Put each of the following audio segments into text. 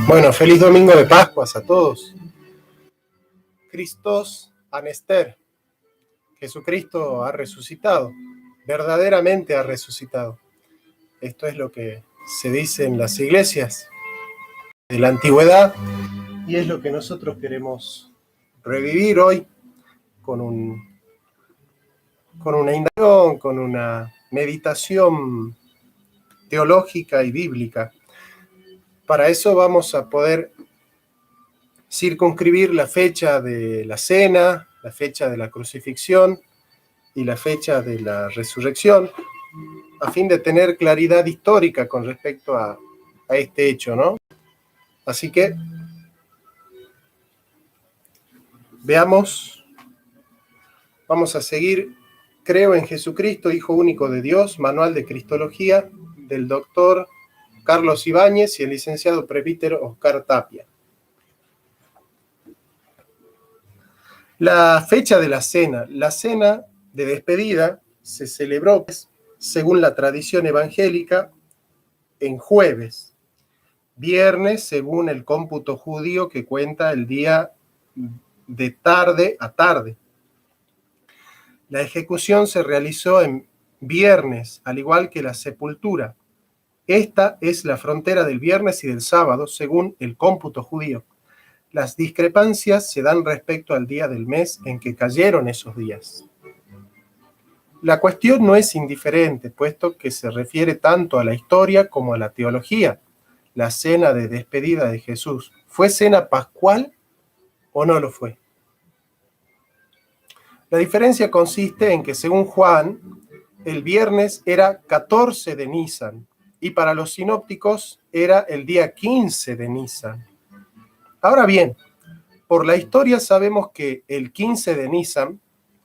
Bueno, feliz domingo de Pascuas a todos. Christos anester. Jesucristo ha resucitado, verdaderamente ha resucitado. Esto es lo que se dice en las iglesias de la antigüedad y es lo que nosotros queremos revivir hoy con una indagación, con una meditación teológica y bíblica. Para eso vamos a poder circunscribir la fecha de la cena, la fecha de la crucifixión y la fecha de la resurrección, a fin de tener claridad histórica con respecto a este hecho, ¿no? Así que veamos, vamos a seguir. Creo en Jesucristo, Hijo único de Dios, Manual de Cristología, del doctor Carlos Ibáñez y el licenciado presbítero Oscar Tapia. La fecha de la cena de despedida se celebró, según la tradición evangélica, en jueves, viernes, según el cómputo judío que cuenta el día de tarde a tarde. La ejecución se realizó en viernes, al igual que la sepultura. Esta es la frontera del viernes y del sábado, según el cómputo judío. Las discrepancias se dan respecto al día del mes en que cayeron esos días. La cuestión no es indiferente, puesto que se refiere tanto a la historia como a la teología. La cena de despedida de Jesús, ¿fue cena pascual o no lo fue? La diferencia consiste en que, según Juan, el viernes era 14 de Nisan y para los sinópticos era el día 15 de Nisan. Ahora bien, por la historia sabemos que el 15 de Nisan,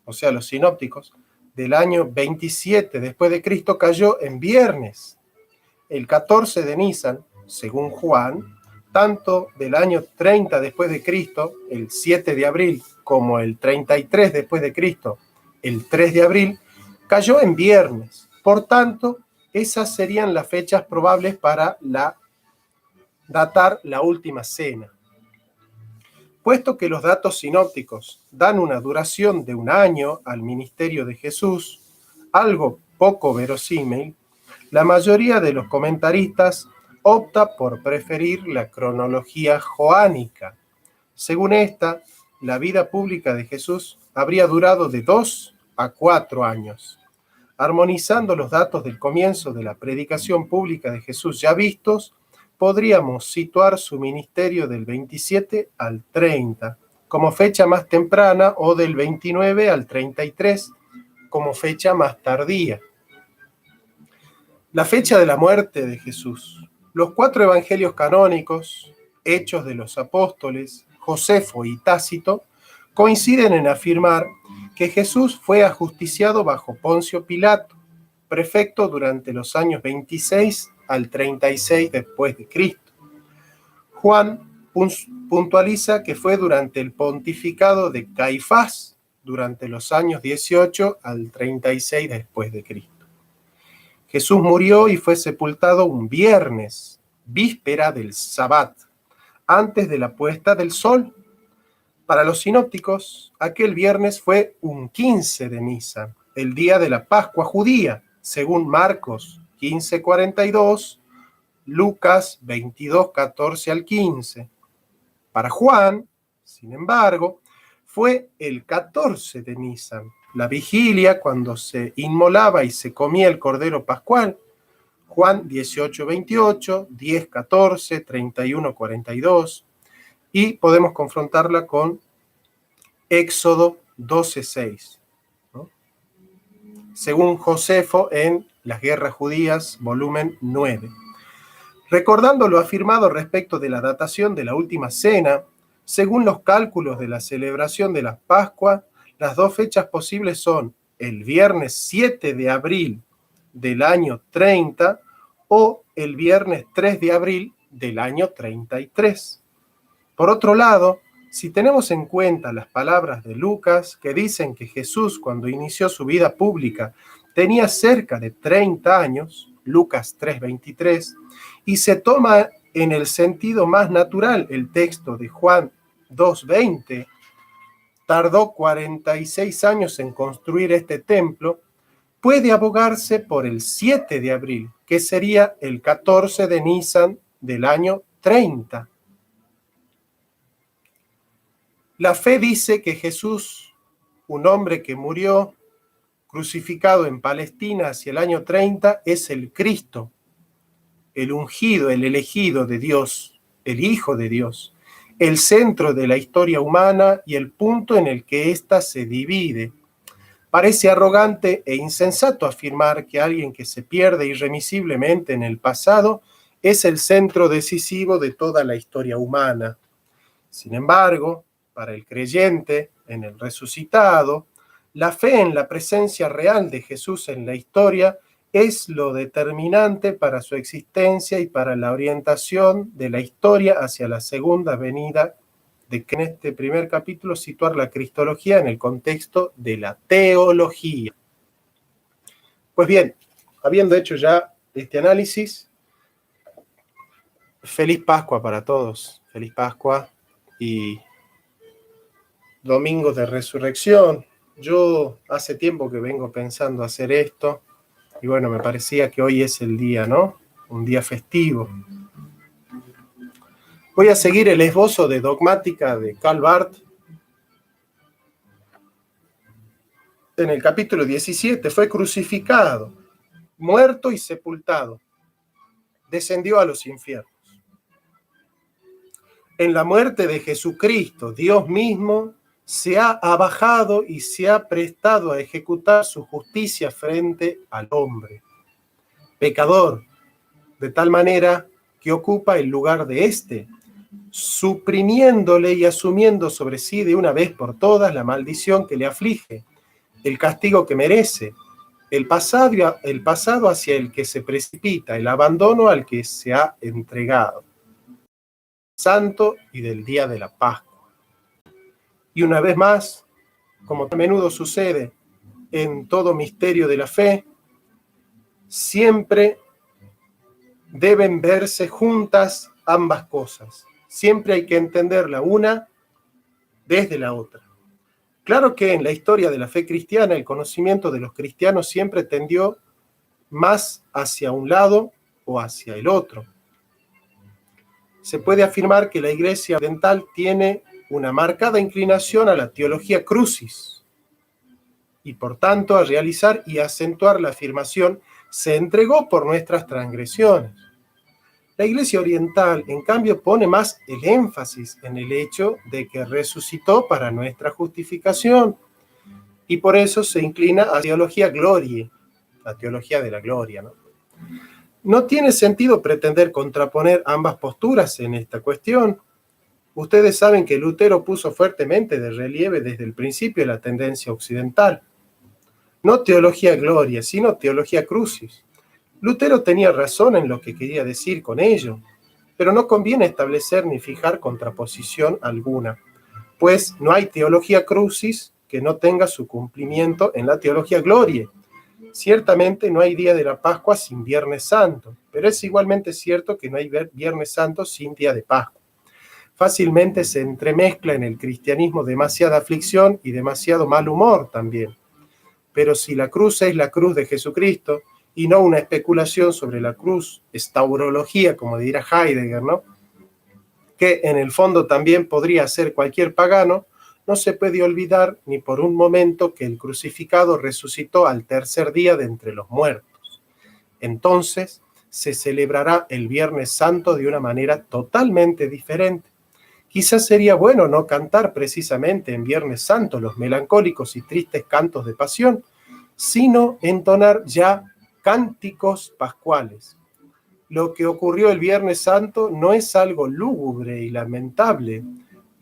o sea, los sinópticos, del año 27 después de Cristo cayó en viernes. El 14 de Nisan, según Juan, tanto del año 30 después de Cristo, el 7 de abril, como el 33 después de Cristo, el 3 de abril, cayó en viernes. Por tanto, esas serían las fechas probables para datar la última cena. Puesto que los datos sinópticos dan una duración de 1 año al ministerio de Jesús, algo poco verosímil, la mayoría de los comentaristas opta por preferir la cronología joánica. Según esta, la vida pública de Jesús habría durado de 2 a 4 años. Armonizando los datos del comienzo de la predicación pública de Jesús ya vistos, podríamos situar su ministerio del 27 al 30 como fecha más temprana o del 29 al 33 como fecha más tardía. La fecha de la muerte de Jesús. Los 4 evangelios canónicos, Hechos de los Apóstoles, Josefo y Tácito, coinciden en afirmar que Jesús fue ajusticiado bajo Poncio Pilato, prefecto durante los años 26 al 36 después de Cristo. Juan puntualiza que fue durante el pontificado de Caifás, durante los años 18 al 36 después de Cristo. Jesús murió y fue sepultado un viernes, víspera del Sabbat, antes de la puesta del sol. Para los sinópticos, aquel viernes fue un 15 de Nisan, el día de la Pascua judía, según Marcos 15:42, Lucas 22:14 al 15. Para Juan, sin embargo, fue el 14 de Nisan, la vigilia cuando se inmolaba y se comía el cordero pascual. Juan 18:28, 10:14, 31:42, y podemos confrontarla con Éxodo 12:6, ¿no? Según Josefo en Las Guerras Judías, volumen 9. Recordando lo afirmado respecto de la datación de la última cena, según los cálculos de la celebración de la Pascua, las dos fechas posibles son el viernes 7 de abril del año 30 o el viernes 3 de abril del año 33. Por otro lado, si tenemos en cuenta las palabras de Lucas que dicen que Jesús, cuando inició su vida pública, tenía cerca de 30 años, Lucas 3:23, y se toma en el sentido más natural, el texto de Juan 2:20, tardó 46 años en construir este templo, puede abogarse por el 7 de abril, que sería el 14 de Nisan del año 30. La fe dice que Jesús, un hombre que murió crucificado en Palestina hacia el año 30, es el Cristo, el ungido, el elegido de Dios, el Hijo de Dios, el centro de la historia humana y el punto en el que ésta se divide. Parece arrogante e insensato afirmar que alguien que se pierde irremisiblemente en el pasado es el centro decisivo de toda la historia humana. Sin embargo, para el creyente en el resucitado, la fe en la presencia real de Jesús en la historia es lo determinante para su existencia y para la orientación de la historia hacia la segunda venida, de que en este primer capítulo situar la cristología en el contexto de la teología. Pues bien, habiendo hecho ya este análisis, feliz Pascua para todos, feliz Pascua y Domingo de Resurrección. Yo hace tiempo que vengo pensando hacer esto y bueno, me parecía que hoy es el día, ¿no? Un día festivo. Voy a seguir el esbozo de dogmática de Karl Barth. En el capítulo 17 fue crucificado, muerto y sepultado. Descendió a los infiernos. En la muerte de Jesucristo, Dios mismo se ha abajado y se ha prestado a ejecutar su justicia frente al hombre, pecador, de tal manera que ocupa el lugar de éste, suprimiéndole y asumiendo sobre sí de una vez por todas la maldición que le aflige, el castigo que merece, el pasado hacia el que se precipita, el abandono al que se ha entregado, santo y del día de la Pascua. Y una vez más, como a menudo sucede en todo misterio de la fe, siempre deben verse juntas ambas cosas. Siempre hay que entender la una desde la otra. Claro que en la historia de la fe cristiana, el conocimiento de los cristianos siempre tendió más hacia un lado o hacia el otro. Se puede afirmar que la Iglesia Occidental tiene una marcada inclinación a la teología crucis y por tanto a realizar y acentuar la afirmación se entregó por nuestras transgresiones. La Iglesia Oriental, en cambio, pone más el énfasis en el hecho de que resucitó para nuestra justificación y por eso se inclina a la teología gloria, la teología de la gloria, ¿no? No tiene sentido pretender contraponer ambas posturas en esta cuestión. Ustedes saben que Lutero puso fuertemente de relieve desde el principio la tendencia occidental. No teología gloria, sino teología crucis. Lutero tenía razón en lo que quería decir con ello, pero no conviene establecer ni fijar contraposición alguna, pues no hay teología crucis que no tenga su cumplimiento en la teología gloria. Ciertamente no hay día de la Pascua sin Viernes Santo, pero es igualmente cierto que no hay Viernes Santo sin día de Pascua. Fácilmente se entremezcla en el cristianismo demasiada aflicción y demasiado mal humor también. Pero si la cruz es la cruz de Jesucristo y no una especulación sobre la cruz, estaurología, como dirá Heidegger, ¿no? Que en el fondo también podría ser cualquier pagano, no se puede olvidar ni por un momento que el crucificado resucitó al tercer día de entre los muertos. Entonces se celebrará el Viernes Santo de una manera totalmente diferente. Quizás sería bueno no cantar precisamente en Viernes Santo los melancólicos y tristes cantos de pasión, sino entonar ya cánticos pascuales. Lo que ocurrió el Viernes Santo no es algo lúgubre y lamentable,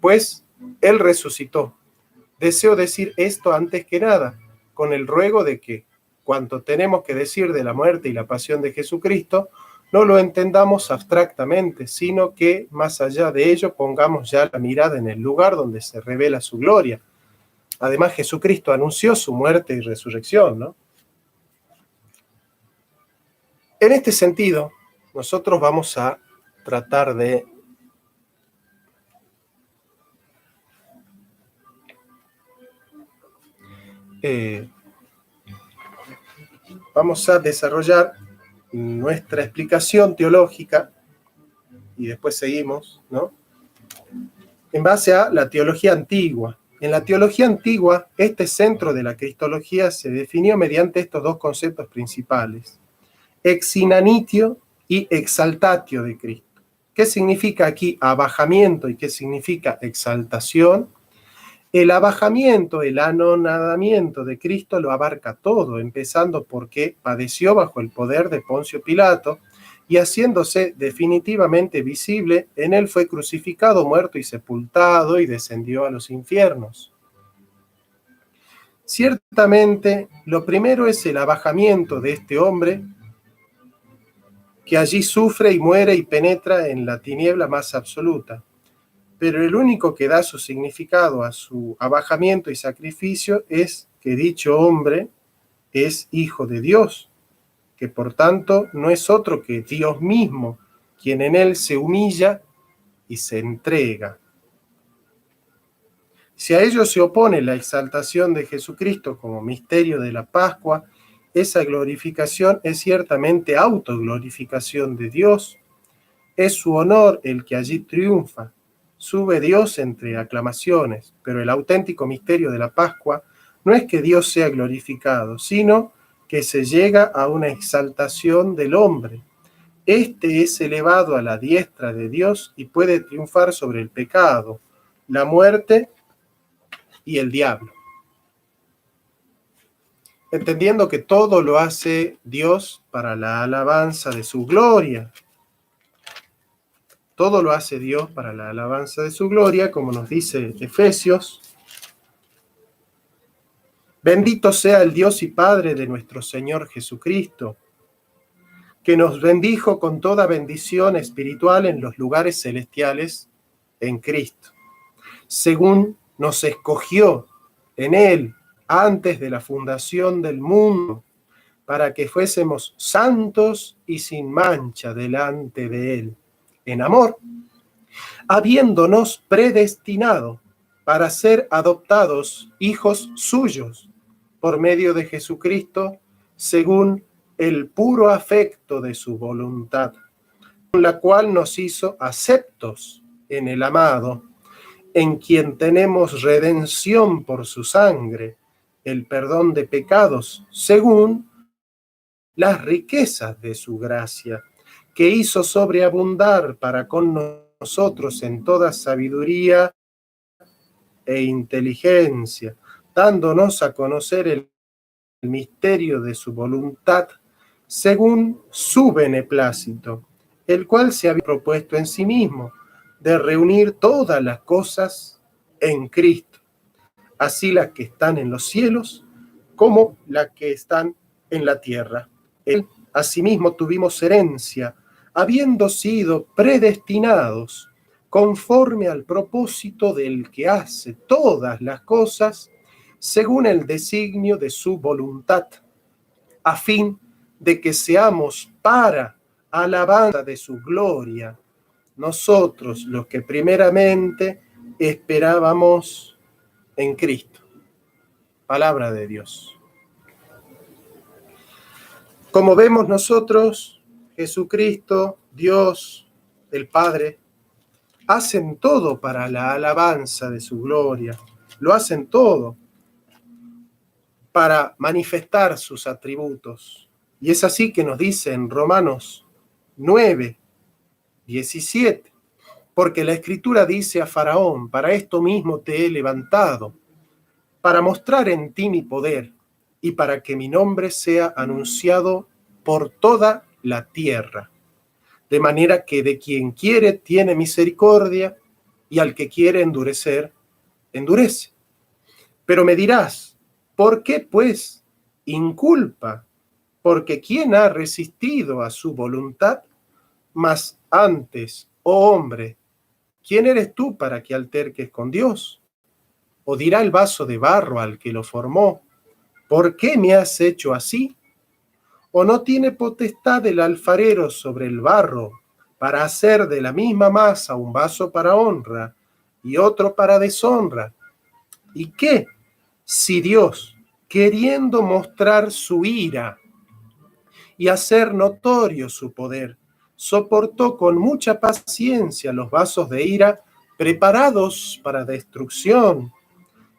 pues Él resucitó. Deseo decir esto antes que nada, con el ruego de que, cuanto tenemos que decir de la muerte y la pasión de Jesucristo, no lo entendamos abstractamente, sino que, más allá de ello, pongamos ya la mirada en el lugar donde se revela su gloria. Además, Jesucristo anunció su muerte y resurrección, ¿no? En este sentido, nosotros vamos a tratar de vamos a desarrollar nuestra explicación teológica y después seguimos, ¿no? En base a la teología antigua. En la teología antigua, este centro de la cristología se definió mediante estos dos conceptos principales: ex inanitio y exaltatio de Cristo. ¿Qué significa aquí abajamiento y qué significa exaltación? El abajamiento, el anonadamiento de Cristo lo abarca todo, empezando porque padeció bajo el poder de Poncio Pilato y haciéndose definitivamente visible, en él fue crucificado, muerto y sepultado y descendió a los infiernos. Ciertamente, lo primero es el abajamiento de este hombre que allí sufre y muere y penetra en la tiniebla más absoluta. Pero el único que da su significado a su abajamiento y sacrificio es que dicho hombre es hijo de Dios, que por tanto no es otro que Dios mismo, quien en él se humilla y se entrega. Si a ello se opone la exaltación de Jesucristo como misterio de la Pascua, esa glorificación es ciertamente autoglorificación de Dios. Es su honor el que allí triunfa. Sube Dios entre aclamaciones, pero el auténtico misterio de la Pascua no es que Dios sea glorificado, sino que se llega a una exaltación del hombre. Este es elevado a la diestra de Dios y puede triunfar sobre el pecado, la muerte y el diablo. Entendiendo que todo lo hace Dios para la alabanza de su gloria. Todo lo hace Dios para la alabanza de su gloria, como nos dice Efesios. Bendito sea el Dios y Padre de nuestro Señor Jesucristo, que nos bendijo con toda bendición espiritual en los lugares celestiales en Cristo, según nos escogió en Él antes de la fundación del mundo, para que fuésemos santos y sin mancha delante de Él, en amor, habiéndonos predestinado para ser adoptados hijos suyos por medio de Jesucristo, según el puro afecto de su voluntad, con la cual nos hizo aceptos en el amado, en quien tenemos redención por su sangre, el perdón de pecados, según las riquezas de su gracia, que hizo sobreabundar para con nosotros en toda sabiduría e inteligencia, dándonos a conocer el misterio de su voluntad, según su beneplácito, el cual se había propuesto en sí mismo, de reunir todas las cosas en Cristo, así las que están en los cielos como las que están en la tierra. Él, asimismo, tuvimos herencia, habiendo sido predestinados conforme al propósito del que hace todas las cosas según el designio de su voluntad, a fin de que seamos para alabanza de su gloria, nosotros los que primeramente esperábamos en Cristo. Palabra de Dios. Como vemos nosotros, Jesucristo, Dios, el Padre, hacen todo para la alabanza de su gloria. Lo hacen todo para manifestar sus atributos. Y es así que nos dice en Romanos 9, 17, porque la Escritura dice a Faraón: para esto mismo te he levantado, para mostrar en ti mi poder y para que mi nombre sea anunciado por toda la tierra. De manera que de quien quiere tiene misericordia y al que quiere endurecer, endurece. Pero me dirás, ¿por qué pues inculpa? Porque ¿quién ha resistido a su voluntad? Mas antes, oh hombre, ¿quién eres tú para que alterques con Dios? ¿O dirá el vaso de barro al que lo formó: ¿por qué me has hecho así? ¿O no tiene potestad el alfarero sobre el barro para hacer de la misma masa un vaso para honra y otro para deshonra? ¿Y qué si Dios, queriendo mostrar su ira y hacer notorio su poder, soportó con mucha paciencia los vasos de ira preparados para destrucción,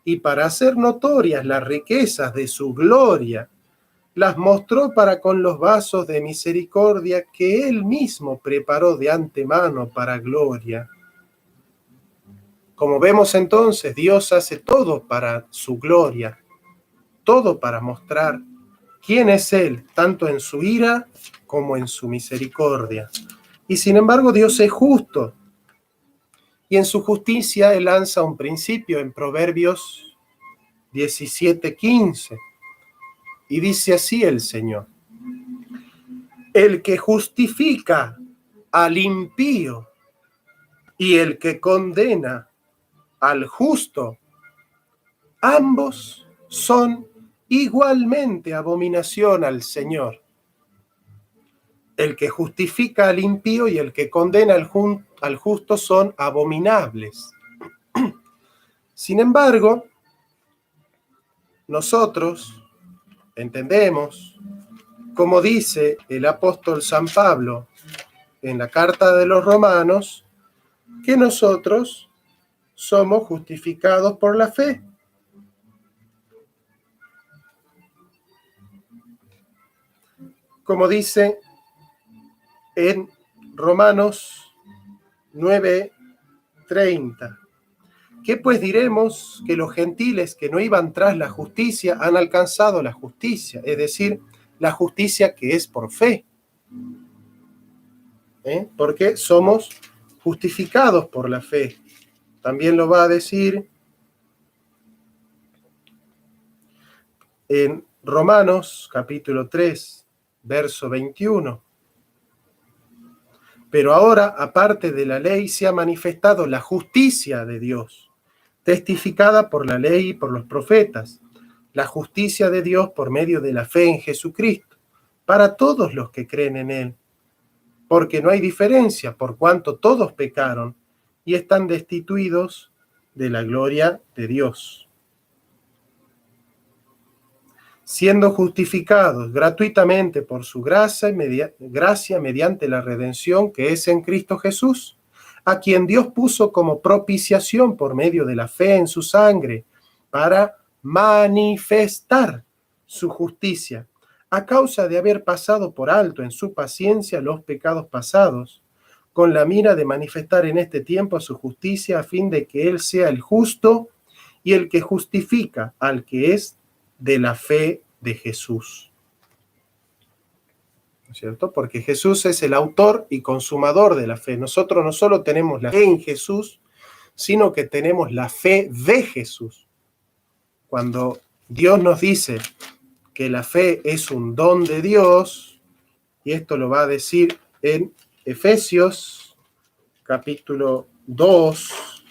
y para hacer notorias las riquezas de su gloria, las mostró para con los vasos de misericordia que él mismo preparó de antemano para gloria? Como vemos entonces, Dios hace todo para su gloria, todo para mostrar quién es Él, tanto en su ira como en su misericordia. Y sin embargo, Dios es justo, y en su justicia Él lanza un principio en Proverbios 17:15, y dice así el Señor: el que justifica al impío y el que condena al justo, ambos son igualmente abominación al Señor. El que justifica al impío y el que condena al justo son abominables. Sin embargo, nosotros entendemos, como dice el apóstol San Pablo en la carta de los Romanos, que nosotros somos justificados por la fe. Como dice en Romanos 9:30. ¿Qué pues diremos? Que los gentiles que no iban tras la justicia han alcanzado la justicia, es decir, la justicia que es por fe. Porque somos justificados por la fe. También lo va a decir en Romanos capítulo 3, verso 21. Pero ahora, aparte de la ley, se ha manifestado la justicia de Dios, testificada por la ley y por los profetas, la justicia de Dios por medio de la fe en Jesucristo, para todos los que creen en Él. Porque no hay diferencia, por cuanto todos pecaron y están destituidos de la gloria de Dios, siendo justificados gratuitamente por su gracia mediante la redención que es en Cristo Jesús, a quien Dios puso como propiciación por medio de la fe en su sangre, para manifestar su justicia, a causa de haber pasado por alto en su paciencia los pecados pasados, con la mira de manifestar en este tiempo su justicia, a fin de que Él sea el justo y el que justifica al que es de la fe de Jesús. ¿No es cierto? Porque Jesús es el autor y consumador de la fe. Nosotros no solo tenemos la fe en Jesús, sino que tenemos la fe de Jesús. Cuando Dios nos dice que la fe es un don de Dios, y esto lo va a decir en Efesios capítulo 2,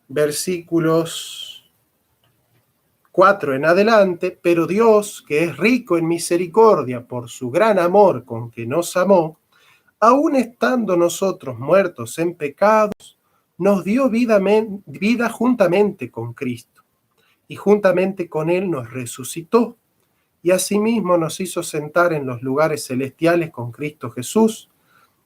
versículos 4 en adelante: pero Dios, que es rico en misericordia por su gran amor con que nos amó, aun estando nosotros muertos en pecados, nos dio vida juntamente con Cristo, y juntamente con Él nos resucitó, y asimismo nos hizo sentar en los lugares celestiales con Cristo Jesús,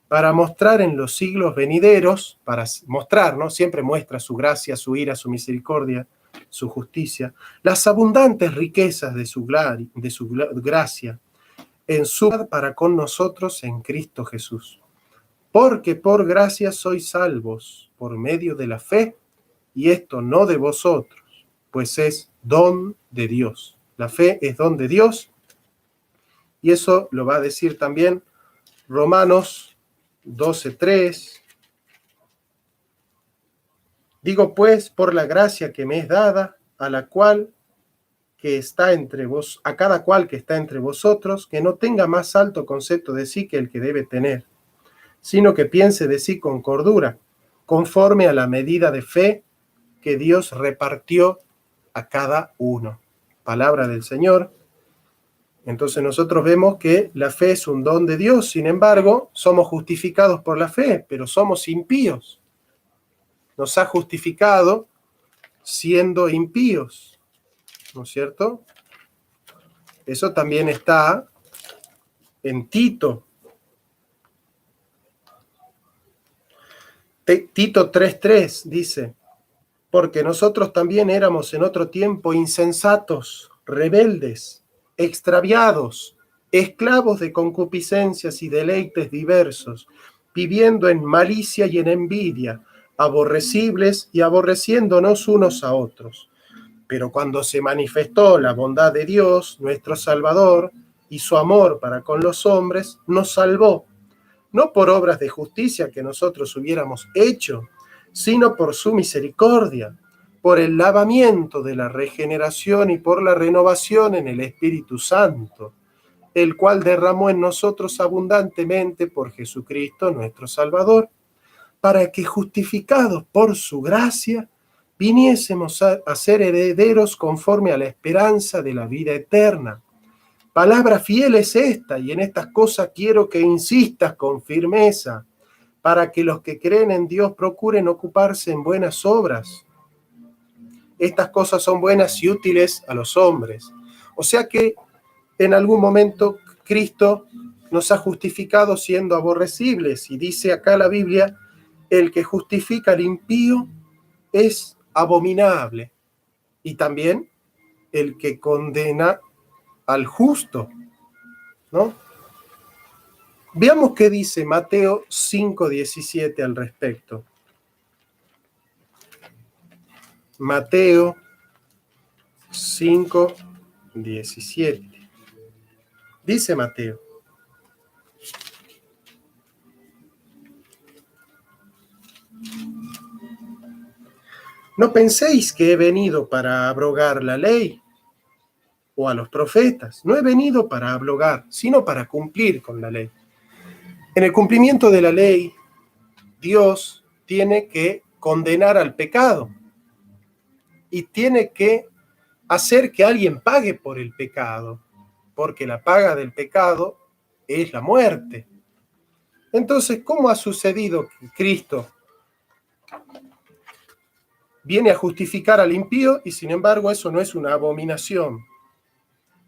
para mostrar en los siglos venideros, para mostrar, ¿no? Siempre muestra su gracia, su ira, su misericordia, su justicia, las abundantes riquezas de su gracia, en su para con nosotros en Cristo Jesús. Porque por gracia sois salvos, por medio de la fe, y esto no de vosotros, pues es don de Dios. La fe es don de Dios, y eso lo va a decir también Romanos 12:3. Digo pues, por la gracia que me es dada, a cada cual que está entre vosotros, que no tenga más alto concepto de sí que el que debe tener, sino que piense de sí con cordura, conforme a la medida de fe que Dios repartió a cada uno. Palabra del Señor. Entonces nosotros vemos que la fe es un don de Dios, sin embargo, somos justificados por la fe, pero somos impíos. Nos ha justificado siendo impíos, ¿no es cierto? Eso también está en Tito. Tito 3:3 dice: porque nosotros también éramos en otro tiempo insensatos, rebeldes, extraviados, esclavos de concupiscencias y deleites diversos, viviendo en malicia y en envidia, aborrecibles y aborreciéndonos unos a otros. Pero cuando se manifestó la bondad de Dios, nuestro Salvador, y su amor para con los hombres, nos salvó, no por obras de justicia que nosotros hubiéramos hecho, sino por su misericordia, por el lavamiento de la regeneración y por la renovación en el Espíritu Santo, el cual derramó en nosotros abundantemente por Jesucristo nuestro Salvador, para que justificados por su gracia, viniésemos a ser herederos conforme a la esperanza de la vida eterna. Palabra fiel es esta, y en estas cosas quiero que insistas con firmeza, para que los que creen en Dios procuren ocuparse en buenas obras. Estas cosas son buenas y útiles a los hombres. O sea que en algún momento Cristo nos ha justificado siendo aborrecibles, y dice acá la Biblia: el que justifica al impío es abominable, y también el que condena al justo, ¿no? Veamos qué dice Mateo 5:17 al respecto. Mateo 5:17. Dice Mateo: no penséis que he venido para abrogar la ley o a los profetas. No he venido para abrogar, sino para cumplir con la ley. En el cumplimiento de la ley, Dios tiene que condenar al pecado y tiene que hacer que alguien pague por el pecado, porque la paga del pecado es la muerte. Entonces, ¿cómo ha sucedido que Cristo viene a justificar al impío y sin embargo eso no es una abominación?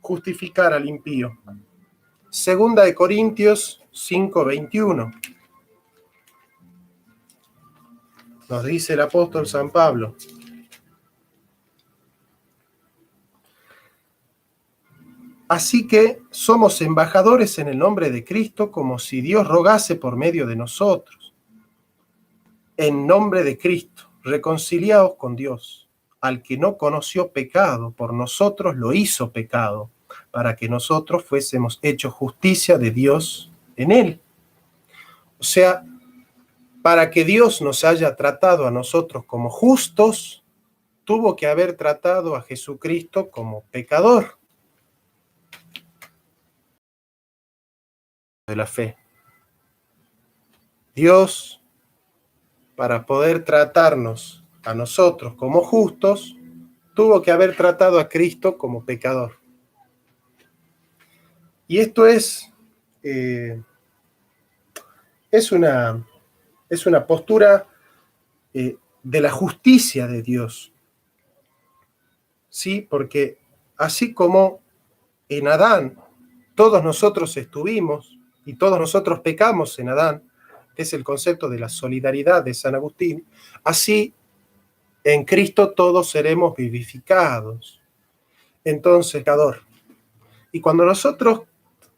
Justificar al impío. Segunda de Corintios 5:21. Nos dice el apóstol San Pablo: así que somos embajadores en el nombre de Cristo, como si Dios rogase por medio de nosotros. En nombre de Cristo, reconciliaos con Dios. Al que no conoció pecado, por nosotros lo hizo pecado, para que nosotros fuésemos hechos justicia de Dios en él. O sea, para que Dios nos haya tratado a nosotros como justos, tuvo que haber tratado a Jesucristo como pecador. De la fe. Dios, para poder tratarnos a nosotros como justos, tuvo que haber tratado a Cristo como pecador. Y esto es una postura de la justicia de Dios. ¿Sí? Porque así como en Adán todos nosotros estuvimos y todos nosotros pecamos en Adán, que es el concepto de la solidaridad de San Agustín, así en Cristo todos seremos vivificados. Entonces, pecador. Y cuando nosotros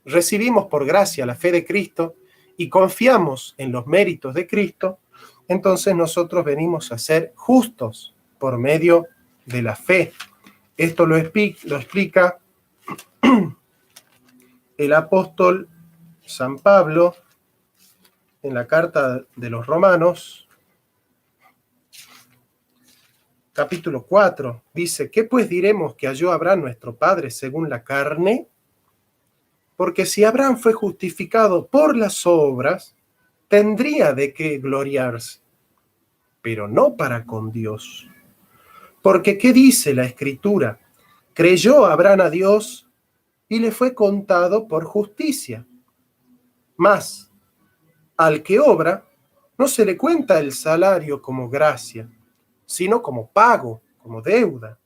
recibimos por gracia la fe de Cristo y confiamos en los méritos de Cristo, entonces nosotros venimos a ser justos por medio de la fe. Esto lo explica el apóstol San Pablo en la carta de los Romanos, capítulo 4, dice: ¿qué pues diremos que halló Abraham nuestro padre según la carne? Porque si Abraham fue justificado por las obras, tendría de qué gloriarse, pero no para con Dios. Porque ¿qué dice la Escritura? Creyó Abraham a Dios y le fue contado por justicia. Mas al que obra, no se le cuenta el salario como gracia, sino como pago, como deuda.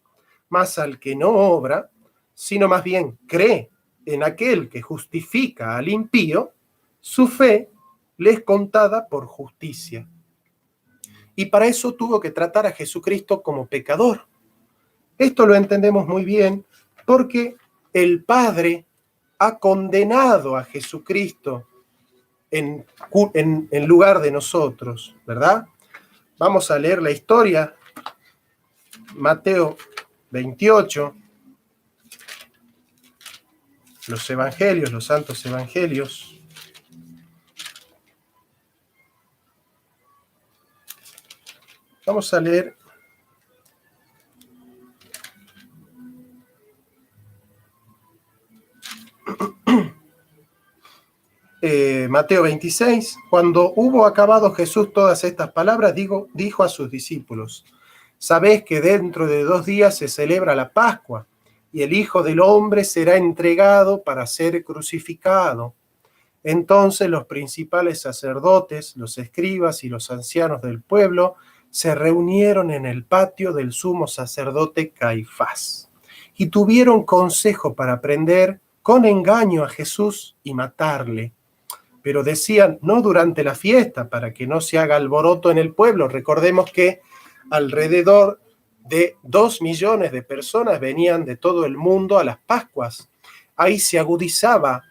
Mas al que no obra, sino más bien cree en aquel que justifica al impío, su fe le es contada por justicia. Y para eso tuvo que tratar a Jesucristo como pecador. Esto lo entendemos muy bien porque el Padre ha condenado a Jesucristo en lugar de nosotros, ¿verdad? Vamos a leer la historia, Mateo 28, los evangelios, los santos evangelios. Vamos a leer Mateo 26. Cuando hubo acabado Jesús todas estas palabras, dijo a sus discípulos: sabéis que dentro de 2 días se celebra la Pascua, y el Hijo del Hombre será entregado para ser crucificado. Entonces los principales sacerdotes, los escribas y los ancianos del pueblo se reunieron en el patio del sumo sacerdote Caifás y tuvieron consejo para prender con engaño a Jesús y matarle. Pero decían, no durante la fiesta, para que no se haga alboroto en el pueblo. Recordemos que alrededor de 2 millones de personas venían de todo el mundo a las Pascuas. Ahí se agudizaba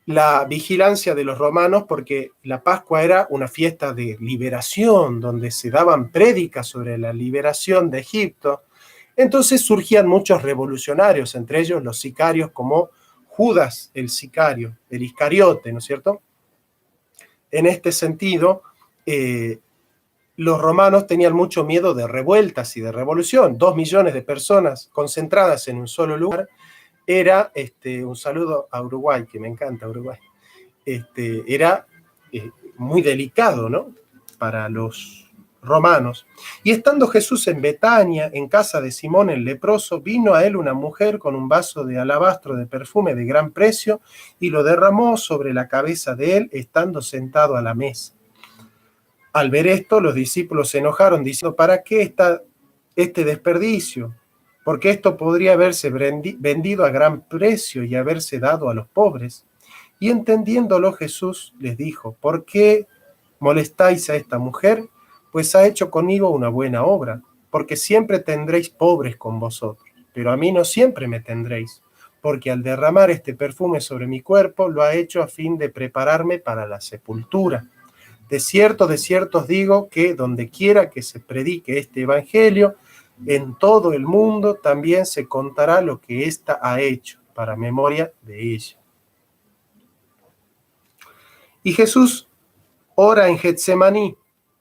la vigilancia de los romanos porque la Pascua era una fiesta de liberación, donde se daban prédicas sobre la liberación de Egipto. Entonces surgían muchos revolucionarios, entre ellos los sicarios como Judas el sicario, el Iscariote, ¿no es cierto? En este sentido, los romanos tenían mucho miedo de revueltas y de revolución. 2 millones de personas concentradas en un solo lugar era, un saludo a Uruguay, que me encanta Uruguay, era muy delicado, ¿no?, para los romanos. Y estando Jesús en Betania, en casa de Simón el leproso, vino a él una mujer con un vaso de alabastro de perfume de gran precio y lo derramó sobre la cabeza de él, estando sentado a la mesa. Al ver esto, los discípulos se enojaron, diciendo: ¿para qué está este desperdicio? Porque esto podría haberse vendido a gran precio y haberse dado a los pobres. Y entendiéndolo, Jesús les dijo: ¿por qué molestáis a esta mujer? Pues ha hecho conmigo una buena obra, porque siempre tendréis pobres con vosotros, pero a mí no siempre me tendréis, porque al derramar este perfume sobre mi cuerpo, lo ha hecho a fin de prepararme para la sepultura. De cierto os digo que donde quiera que se predique este evangelio, en todo el mundo también se contará lo que ésta ha hecho, para memoria de ella. Y Jesús ora en Getsemaní,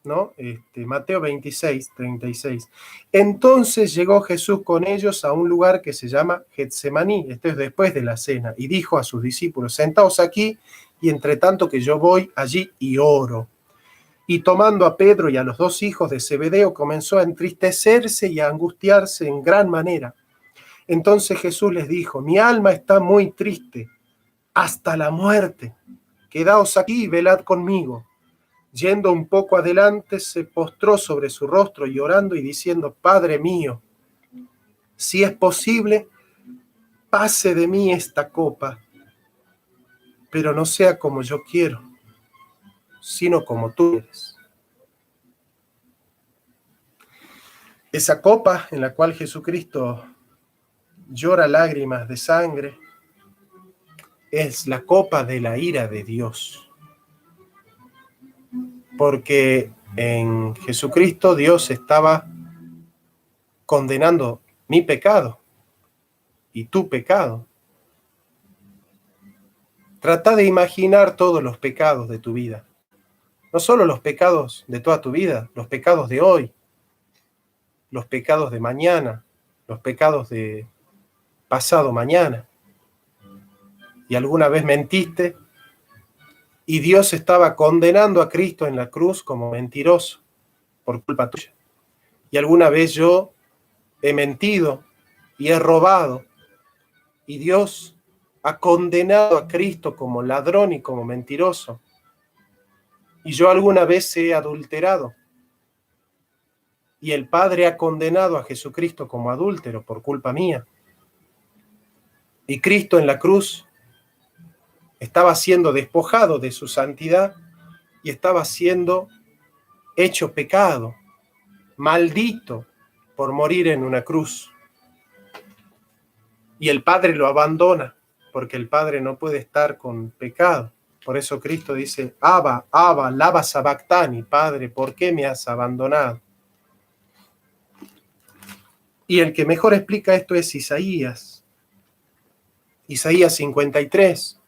¿no? Mateo 26, 36. Entonces llegó Jesús con ellos a un lugar que se llama Getsemaní, esto es después de la cena, y dijo a sus discípulos: sentaos aquí, y entre tanto que yo voy allí y oro. Y tomando a Pedro y a los 2 hijos de Zebedeo, comenzó a entristecerse y a angustiarse en gran manera. Entonces Jesús les dijo: mi alma está muy triste, hasta la muerte. Quedaos aquí y velad conmigo. Yendo un poco adelante, se postró sobre su rostro y orando y diciendo: Padre mío, si es posible, pase de mí esta copa, pero no sea como yo quiero, sino como tú quieres. Esa copa en la cual Jesucristo llora lágrimas de sangre es la copa de la ira de Dios. Porque en Jesucristo Dios estaba condenando mi pecado y tu pecado. Trata de imaginar todos los pecados de tu vida. No solo los pecados de toda tu vida, los pecados de hoy, los pecados de mañana, los pecados de pasado mañana. Y alguna vez mentiste y Dios estaba condenando a Cristo en la cruz como mentiroso por culpa tuya. Y alguna vez yo he mentido y he robado y Dios ha condenado a Cristo como ladrón y como mentiroso. Y yo alguna vez he adulterado. Y el Padre ha condenado a Jesucristo como adúltero por culpa mía. Y Cristo en la cruz estaba siendo despojado de su santidad y estaba siendo hecho pecado, maldito por morir en una cruz. Y el Padre lo abandona, porque el Padre no puede estar con pecado. Por eso Cristo dice, Abba, Abba, lama sabactani, Padre, ¿por qué me has abandonado? Y el que mejor explica esto es Isaías. Isaías 53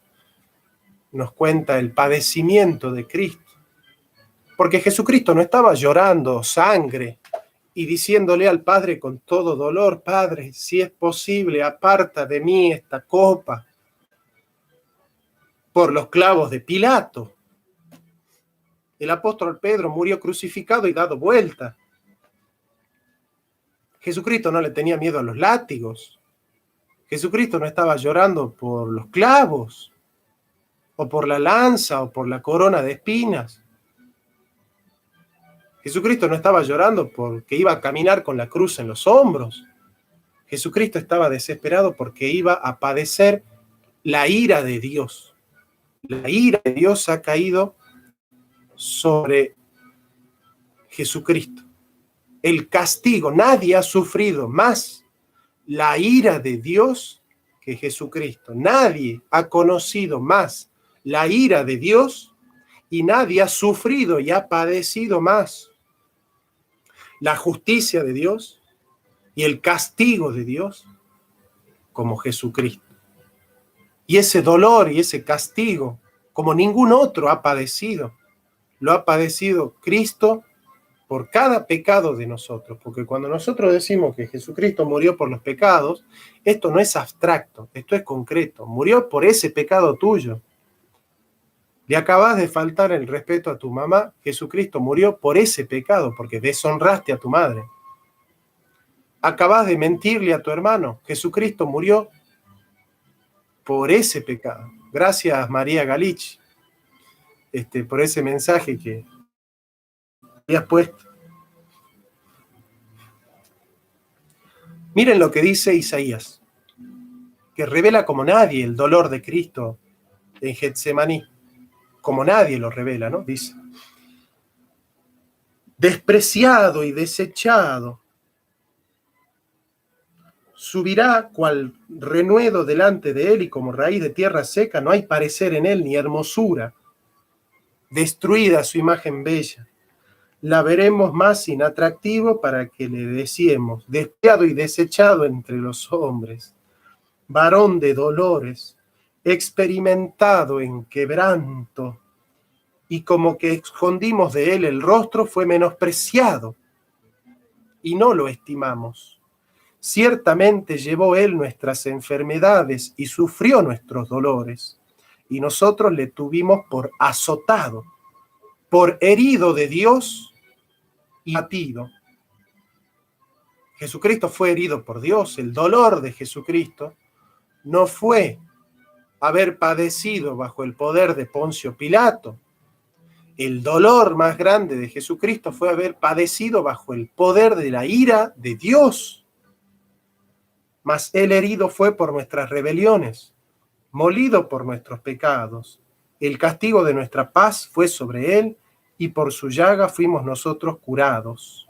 nos cuenta el padecimiento de Cristo. Porque Jesucristo no estaba llorando sangre y diciéndole al Padre con todo dolor, Padre, si es posible, aparta de mí esta copa por los clavos de Pilato. El apóstol Pedro murió crucificado y dado vuelta. Jesucristo no le tenía miedo a los látigos. Jesucristo no estaba llorando por los clavos, o por la lanza, o por la corona de espinas. Jesucristo no estaba llorando porque iba a caminar con la cruz en los hombros. Jesucristo estaba desesperado porque iba a padecer la ira de Dios. La ira de Dios ha caído sobre Jesucristo. El castigo, nadie ha sufrido más la ira de Dios que Jesucristo. Nadie ha conocido más la ira de Dios y nadie ha sufrido y ha padecido más la justicia de Dios y el castigo de Dios como Jesucristo. Y ese dolor y ese castigo, como ningún otro ha padecido, lo ha padecido Cristo por cada pecado de nosotros. Porque cuando nosotros decimos que Jesucristo murió por los pecados, esto no es abstracto, esto es concreto. Murió por ese pecado tuyo. Le acabas de faltar el respeto a tu mamá, Jesucristo murió por ese pecado, porque deshonraste a tu madre. Acabas de mentirle a tu hermano, Jesucristo murió por ese pecado. Gracias, María Galich, por ese mensaje que habías puesto. Miren lo que dice Isaías, que revela como nadie el dolor de Cristo en Getsemaní, como nadie lo revela, ¿no? Dice, despreciado y desechado, subirá cual renuedo delante de él y como raíz de tierra seca no hay parecer en él ni hermosura, destruida su imagen bella. La veremos más inatractivo para que le deseemos, despiado y desechado entre los hombres, varón de dolores, experimentado en quebranto, y como que escondimos de él el rostro, fue menospreciado, y no lo estimamos. Ciertamente llevó él nuestras enfermedades y sufrió nuestros dolores, y nosotros le tuvimos por azotado, por herido de Dios y abatido. Jesucristo fue herido por Dios. El dolor de Jesucristo no fue haber padecido bajo el poder de Poncio Pilato. El dolor más grande de Jesucristo fue haber padecido bajo el poder de la ira de Dios. Mas él herido fue por nuestras rebeliones, molido por nuestros pecados. El castigo de nuestra paz fue sobre él, y por su llaga fuimos nosotros curados.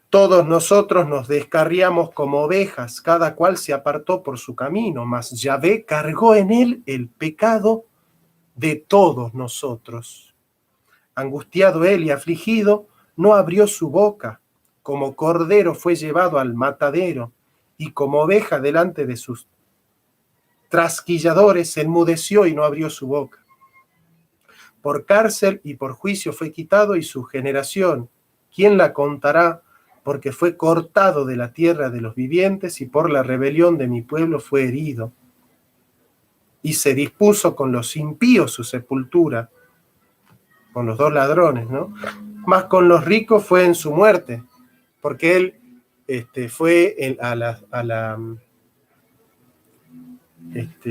Todos nosotros nos descarriamos como ovejas, cada cual se apartó por su camino, mas Yahvé cargó en él el pecado de todos nosotros. Angustiado él y afligido, no abrió su boca, como cordero fue llevado al matadero, y como oveja delante de sus trasquilladores se enmudeció y no abrió su boca. Por cárcel y por juicio fue quitado, y su generación, ¿quién la contará? Porque fue cortado de la tierra de los vivientes, y por la rebelión de mi pueblo fue herido. Y se dispuso con los impíos su sepultura, con los dos ladrones, ¿no? Mas con los ricos fue en su muerte, porque él fue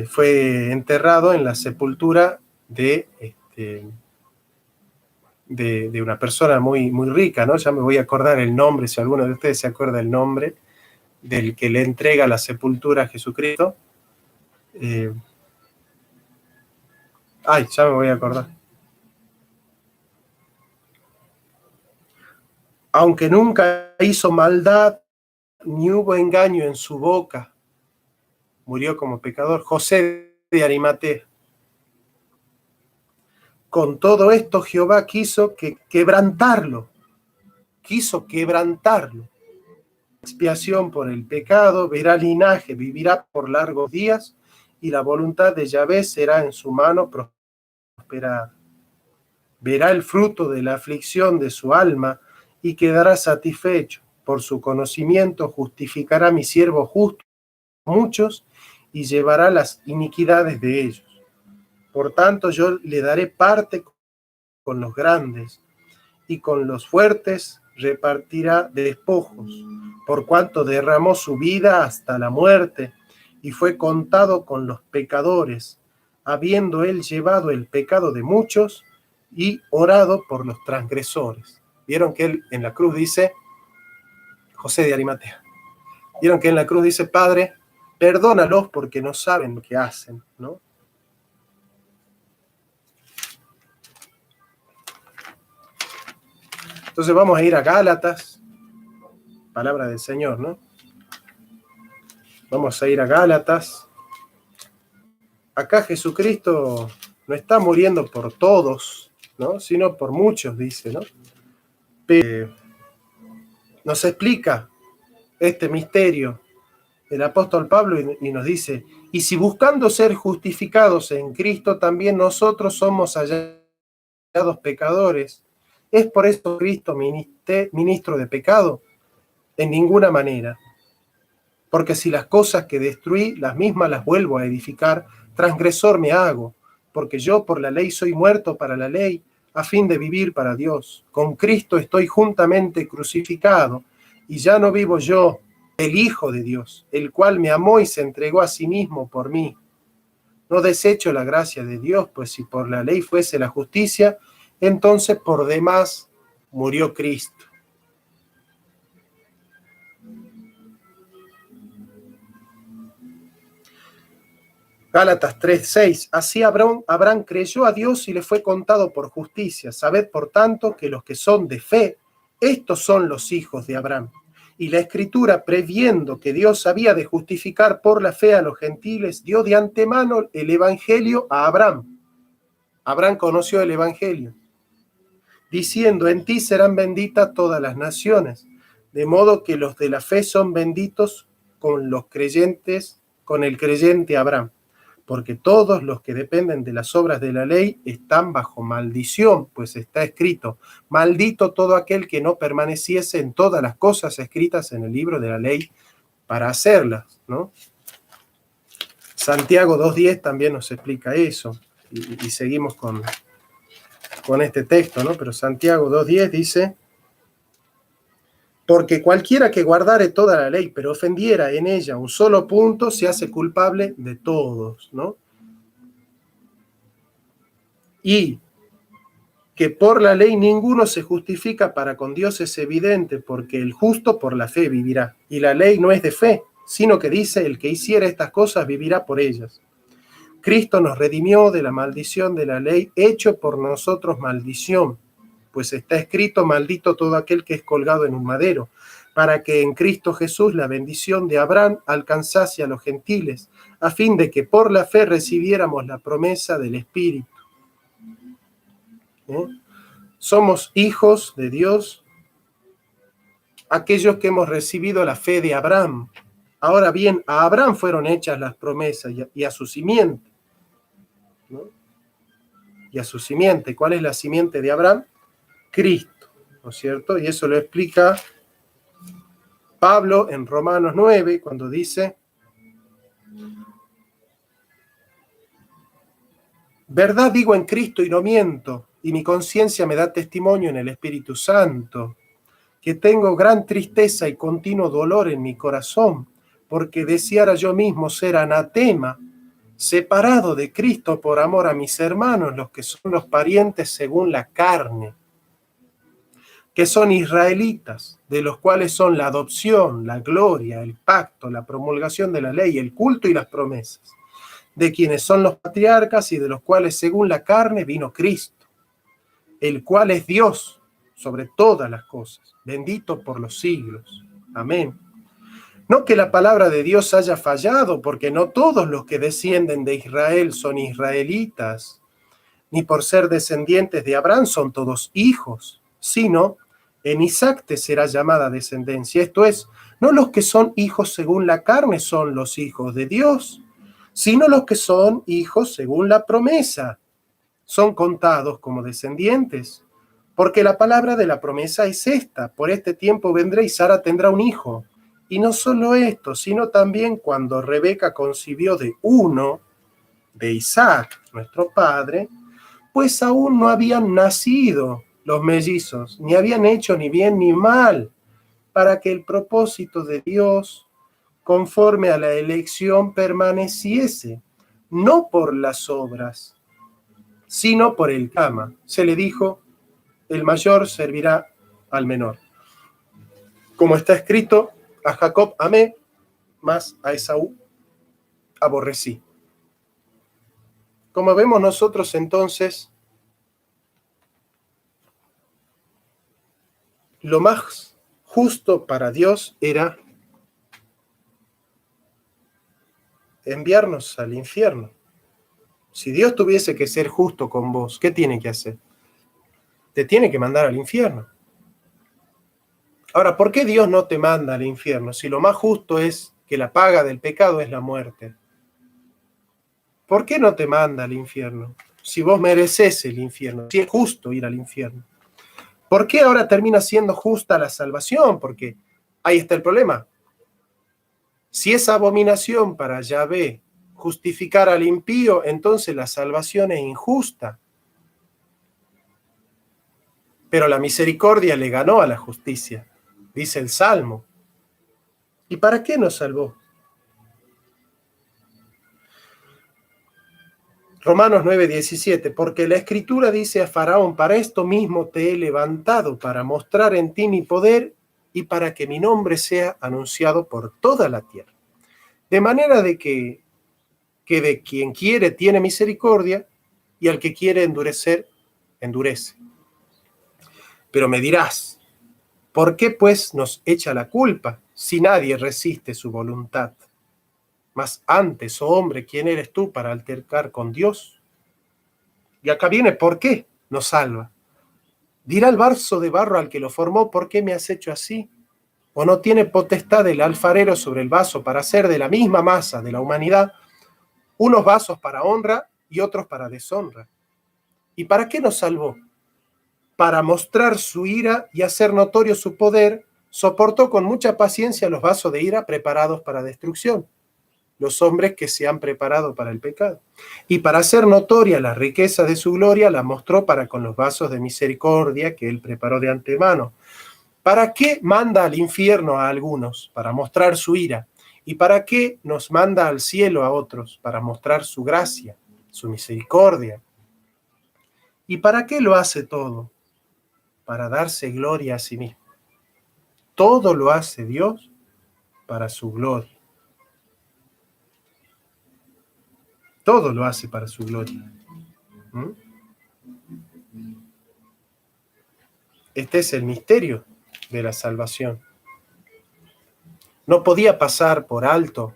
fue enterrado en la sepultura de una persona muy, muy rica, ¿no? Ya me voy a acordar el nombre, si alguno de ustedes se acuerda el nombre del que le entrega la sepultura a Jesucristo. Ya me voy a acordar. Aunque nunca hizo maldad, ni hubo engaño en su boca, murió como pecador, José de Arimatea. Con todo esto Jehová quiso quebrantarlo. Expiación por el pecado, verá linaje, vivirá por largos días, y la voluntad de Yahvé será en su mano prosperada. Verá el fruto de la aflicción de su alma y quedará satisfecho. Por su conocimiento justificará mi siervo justo muchos y llevará las iniquidades de ellos. Por tanto, yo le daré parte con los grandes, y con los fuertes repartirá despojos, por cuanto derramó su vida hasta la muerte, y fue contado con los pecadores, habiendo él llevado el pecado de muchos y orado por los transgresores. Vieron que él en la cruz dice, José de Arimatea, vieron que en la cruz dice, Padre, perdónalos porque no saben lo que hacen, ¿no? Entonces vamos a ir a Gálatas, palabra del Señor, ¿no? Vamos a ir a Gálatas. Acá Jesucristo no está muriendo por todos, ¿no? Sino por muchos, dice, ¿no? Pero nos explica este misterio el apóstol Pablo y nos dice, y si buscando ser justificados en Cristo, también nosotros somos hallados pecadores, ¿es por eso Cristo ministro de pecado? En ninguna manera. Porque si las cosas que destruí, las mismas las vuelvo a edificar, transgresor me hago, porque yo por la ley soy muerto para la ley, a fin de vivir para Dios. Con Cristo estoy juntamente crucificado, y ya no vivo yo, el Hijo de Dios, el cual me amó y se entregó a sí mismo por mí. No desecho la gracia de Dios, pues si por la ley fuese la justicia, entonces por demás murió Cristo. Gálatas 3:6. Así Abraham creyó a Dios y le fue contado por justicia. Sabed, por tanto, que los que son de fe, estos son los hijos de Abraham. Y la Escritura, previendo que Dios había de justificar por la fe a los gentiles, dio de antemano el Evangelio a Abraham. Abraham conoció el Evangelio, diciendo, en ti serán benditas todas las naciones. De modo que los de la fe son benditos con los creyentes, con el creyente Abraham. Porque todos los que dependen de las obras de la ley están bajo maldición, pues está escrito, maldito todo aquel que no permaneciese en todas las cosas escritas en el libro de la ley para hacerlas, ¿no? Santiago 2:10 también nos explica eso, y seguimos con este texto, ¿no? Pero Santiago 2:10 dice, porque cualquiera que guardare toda la ley, pero ofendiera en ella un solo punto, se hace culpable de todos, ¿no? Y que por la ley ninguno se justifica para con Dios es evidente, porque el justo por la fe vivirá. Y la ley no es de fe, sino que dice, el que hiciera estas cosas vivirá por ellas. Cristo nos redimió de la maldición de la ley, hecho por nosotros maldición, pues está escrito, maldito todo aquel que es colgado en un madero, para que en Cristo Jesús la bendición de Abraham alcanzase a los gentiles, a fin de que por la fe recibiéramos la promesa del Espíritu. Somos hijos de Dios, aquellos que hemos recibido la fe de Abraham. Ahora bien, a Abraham fueron hechas las promesas y a su simiente, ¿no? Y a su simiente. ¿Cuál es la simiente de Abraham? Cristo, ¿no es cierto? Y eso lo explica Pablo en Romanos 9, cuando dice, verdad digo en Cristo y no miento, y mi conciencia me da testimonio en el Espíritu Santo, que tengo gran tristeza y continuo dolor en mi corazón, porque deseara yo mismo ser anatema, separado de Cristo por amor a mis hermanos, los que son los parientes según la carne, que son israelitas, de los cuales son la adopción, la gloria, el pacto, la promulgación de la ley, el culto y las promesas, de quienes son los patriarcas y de los cuales según la carne vino Cristo, el cual es Dios sobre todas las cosas, bendito por los siglos. Amén. No que la palabra de Dios haya fallado, porque no todos los que descienden de Israel son israelitas, ni por ser descendientes de Abraham son todos hijos, sino en Isaac te será llamada descendencia. Esto es, no los que son hijos según la carne son los hijos de Dios, sino los que son hijos según la promesa. Son contados como descendientes, porque la palabra de la promesa es esta: por este tiempo vendré y Sara tendrá un hijo. Y no solo esto, sino también cuando Rebeca concibió de uno, de Isaac, nuestro padre, pues aún no habían nacido los mellizos, ni habían hecho ni bien ni mal, para que el propósito de Dios, conforme a la elección, permaneciese, no por las obras, sino por el ama. Se le dijo, el mayor servirá al menor. Como está escrito, a Jacob amé, mas a Esaú aborrecí. Como vemos nosotros entonces, lo más justo para Dios era enviarnos al infierno. Si Dios tuviese que ser justo con vos, ¿qué tiene que hacer? Te tiene que mandar al infierno. Ahora, ¿por qué Dios no te manda al infierno si lo más justo es que la paga del pecado es la muerte? ¿Por qué no te manda al infierno si vos mereces el infierno, si es justo ir al infierno? ¿Por qué ahora termina siendo justa la salvación? Porque ahí está el problema. Si es abominación para Yahvé justificar al impío, entonces la salvación es injusta. Pero la misericordia le ganó a la justicia, dice el Salmo. ¿Y para qué nos salvó? Romanos 9:17, porque la Escritura dice a Faraón, para esto mismo te he levantado, para mostrar en ti mi poder y para que mi nombre sea anunciado por toda la tierra. De manera de que de quien quiere tiene misericordia y al que quiere endurecer, endurece. Pero me dirás, ¿por qué pues nos echa la culpa si nadie resiste su voluntad? Mas antes, oh hombre, ¿quién eres tú para altercar con Dios? Y acá viene, ¿por qué nos salva? Dirá el vaso de barro al que lo formó, ¿por qué me has hecho así? ¿O no tiene potestad el alfarero sobre el vaso para hacer de la misma masa de la humanidad unos vasos para honra y otros para deshonra? ¿Y para qué nos salvó? Para mostrar su ira y hacer notorio su poder, soportó con mucha paciencia los vasos de ira preparados para destrucción, los hombres que se han preparado para el pecado. Y para hacer notoria la riqueza de su gloria, la mostró para con los vasos de misericordia que él preparó de antemano. ¿Para qué manda al infierno a algunos? Para mostrar su ira. ¿Y para qué nos manda al cielo a otros? Para mostrar su gracia, su misericordia. ¿Y para qué lo hace todo? Para darse gloria a sí mismo. Todo lo hace Dios para su gloria. Todo lo hace para su gloria. Este es el misterio de la salvación. No podía pasar por alto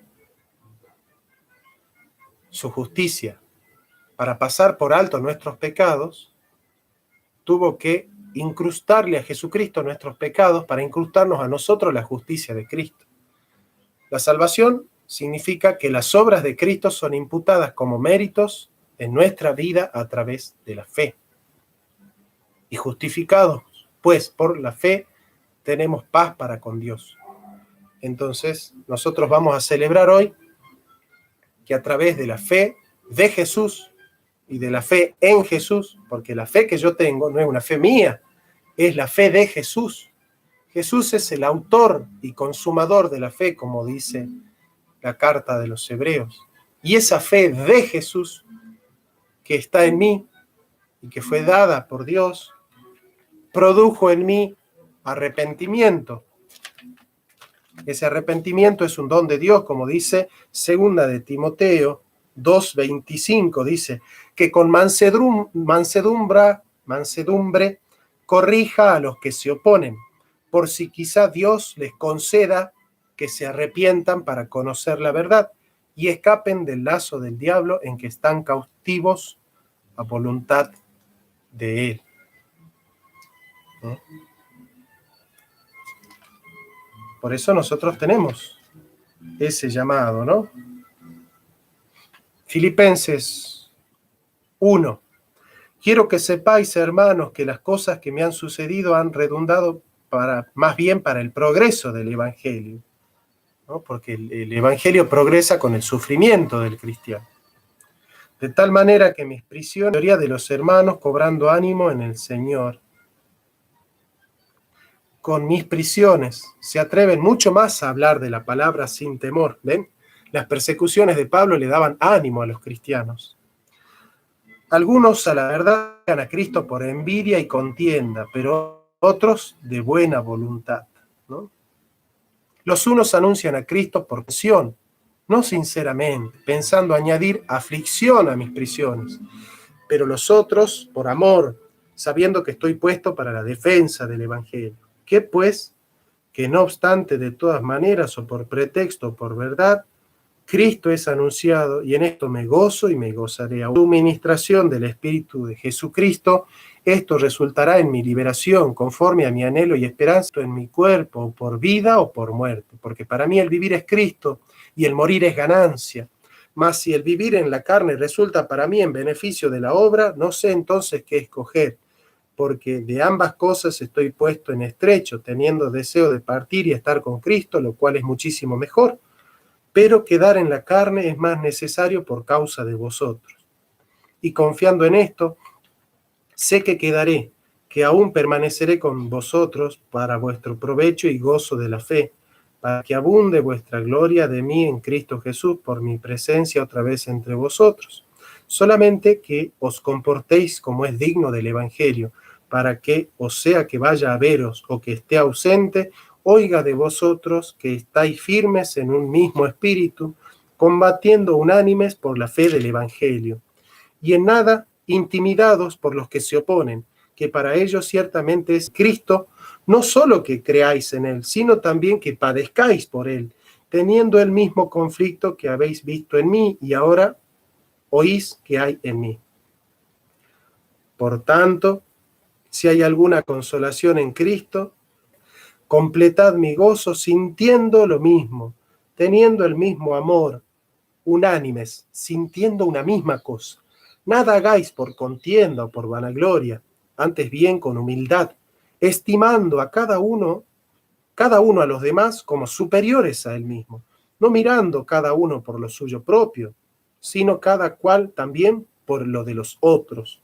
su justicia. Para pasar por alto nuestros pecados, tuvo que incrustarle a Jesucristo nuestros pecados para incrustarnos a nosotros la justicia de Cristo. La salvación significa que las obras de Cristo son imputadas como méritos en nuestra vida a través de la fe. Y justificados, pues, por la fe, tenemos paz para con Dios. Entonces, nosotros vamos a celebrar hoy que a través de la fe de Jesús y de la fe en Jesús, porque la fe que yo tengo no es una fe mía, es la fe de Jesús. Jesús es el autor y consumador de la fe, como dice la carta de los Hebreos. Y esa fe de Jesús, que está en mí y que fue dada por Dios, produjo en mí arrepentimiento. Ese arrepentimiento es un don de Dios, como dice segunda de Timoteo 2:25, dice que con mansedumbre corrija a los que se oponen, por si quizá Dios les conceda que se arrepientan para conocer la verdad y escapen del lazo del diablo en que están cautivos a voluntad de él. ¿No? Por eso nosotros tenemos ese llamado, ¿no? Filipenses 1. Quiero que sepáis, hermanos, que las cosas que me han sucedido han redundado más bien para el progreso del Evangelio, ¿no? Porque el Evangelio progresa con el sufrimiento del cristiano. De tal manera que mis prisiones, la mayoría de los hermanos cobrando ánimo en el Señor, con mis prisiones se atreven mucho más a hablar de la palabra sin temor. ¿Ven? Las persecuciones de Pablo le daban ánimo a los cristianos. Algunos a la verdad a Cristo por envidia y contienda, pero otros de buena voluntad, ¿no? Los unos anuncian a Cristo por pasión, no sinceramente, pensando añadir aflicción a mis prisiones, pero los otros por amor, sabiendo que estoy puesto para la defensa del Evangelio. ¿Qué pues? Que no obstante, de todas maneras, o por pretexto o por verdad, Cristo es anunciado, y en esto me gozo y me gozaré. A su ministración del Espíritu de Jesucristo, esto resultará en mi liberación, conforme a mi anhelo y esperanza en mi cuerpo, o por vida o por muerte. Porque para mí el vivir es Cristo, y el morir es ganancia. Mas si el vivir en la carne resulta para mí en beneficio de la obra, no sé entonces qué escoger, porque de ambas cosas estoy puesto en estrecho, teniendo deseo de partir y estar con Cristo, lo cual es muchísimo mejor. Pero quedar en la carne es más necesario por causa de vosotros. Y confiando en esto, sé que quedaré, que aún permaneceré con vosotros para vuestro provecho y gozo de la fe, para que abunde vuestra gloria de mí en Cristo Jesús por mi presencia otra vez entre vosotros. Solamente que os comportéis como es digno del Evangelio, para que, o sea que vaya a veros o que esté ausente, oiga de vosotros que estáis firmes en un mismo espíritu, combatiendo unánimes por la fe del Evangelio, y en nada intimidados por los que se oponen, que para ellos ciertamente es Cristo, no solo que creáis en él, sino también que padezcáis por él, teniendo el mismo conflicto que habéis visto en mí y ahora oís que hay en mí. Por tanto, si hay alguna consolación en Cristo, completad mi gozo sintiendo lo mismo, teniendo el mismo amor, unánimes, sintiendo una misma cosa. Nada hagáis por contienda o por vanagloria, antes bien con humildad, estimando a cada uno a los demás como superiores a él mismo, no mirando cada uno por lo suyo propio, sino cada cual también por lo de los otros.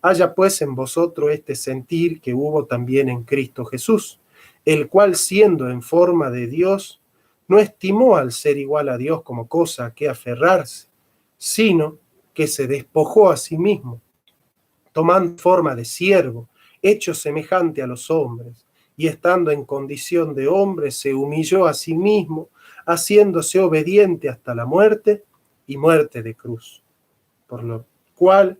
Haya pues en vosotros este sentir que hubo también en Cristo Jesús, el cual siendo en forma de Dios, no estimó al ser igual a Dios como cosa a que aferrarse, sino que se despojó a sí mismo, tomando forma de siervo, hecho semejante a los hombres, y estando en condición de hombre, se humilló a sí mismo, haciéndose obediente hasta la muerte y muerte de cruz. Por lo cual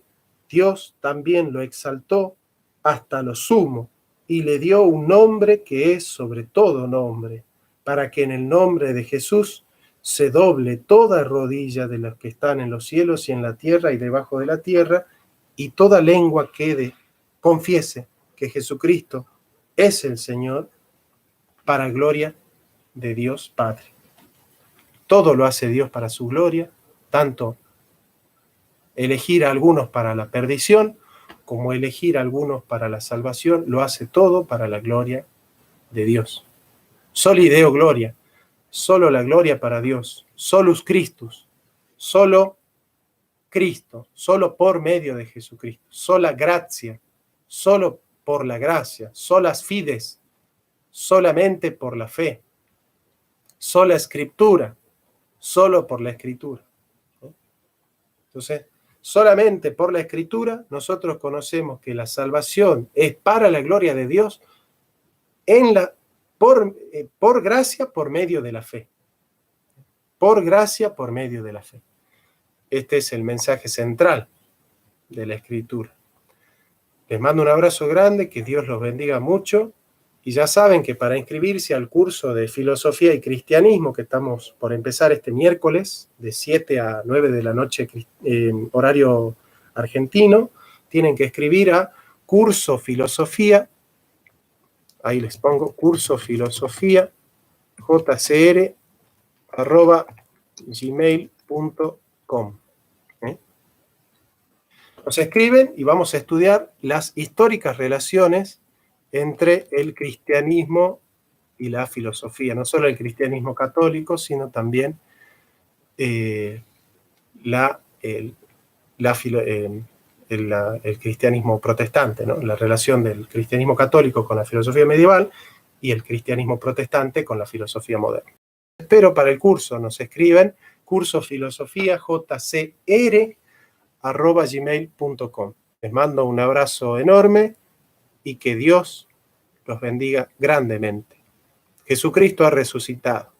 Dios también lo exaltó hasta lo sumo y le dio un nombre que es sobre todo nombre, para que en el nombre de Jesús se doble toda rodilla de los que están en los cielos y en la tierra y debajo de la tierra, y toda lengua confiese que Jesucristo es el Señor, para gloria de Dios Padre. Todo lo hace Dios para su gloria, tanto elegir a algunos para la perdición como elegir a algunos para la salvación, lo hace todo para la gloria de Dios. Soli Deo Gloria, solo la gloria para Dios, solus Christus, solo Cristo, solo por medio de Jesucristo, sola gracia, solo por la gracia, solas fides, solamente por la fe, sola escritura, solo por la escritura. Entonces, solamente por la escritura nosotros conocemos que la salvación es para la gloria de Dios por gracia, por medio de la fe. Por gracia, por medio de la fe. Este es el mensaje central de la Escritura. Les mando un abrazo grande, que Dios los bendiga mucho, y ya saben que para inscribirse al curso de Filosofía y Cristianismo que estamos por empezar este miércoles de 7 a 9 de la noche horario argentino, tienen que escribir a Curso Filosofía, ahí les pongo Curso Filosofía, jcr@gmail.com. Nos escriben y vamos a estudiar las históricas relaciones entre el cristianismo y la filosofía, no solo el cristianismo católico, sino también el cristianismo protestante, ¿no? La relación del cristianismo católico con la filosofía medieval y el cristianismo protestante con la filosofía moderna. Espero para el curso nos escriben cursofilosofía@gmail.com. Les mando un abrazo enorme y que Dios los bendiga grandemente. Jesucristo ha resucitado.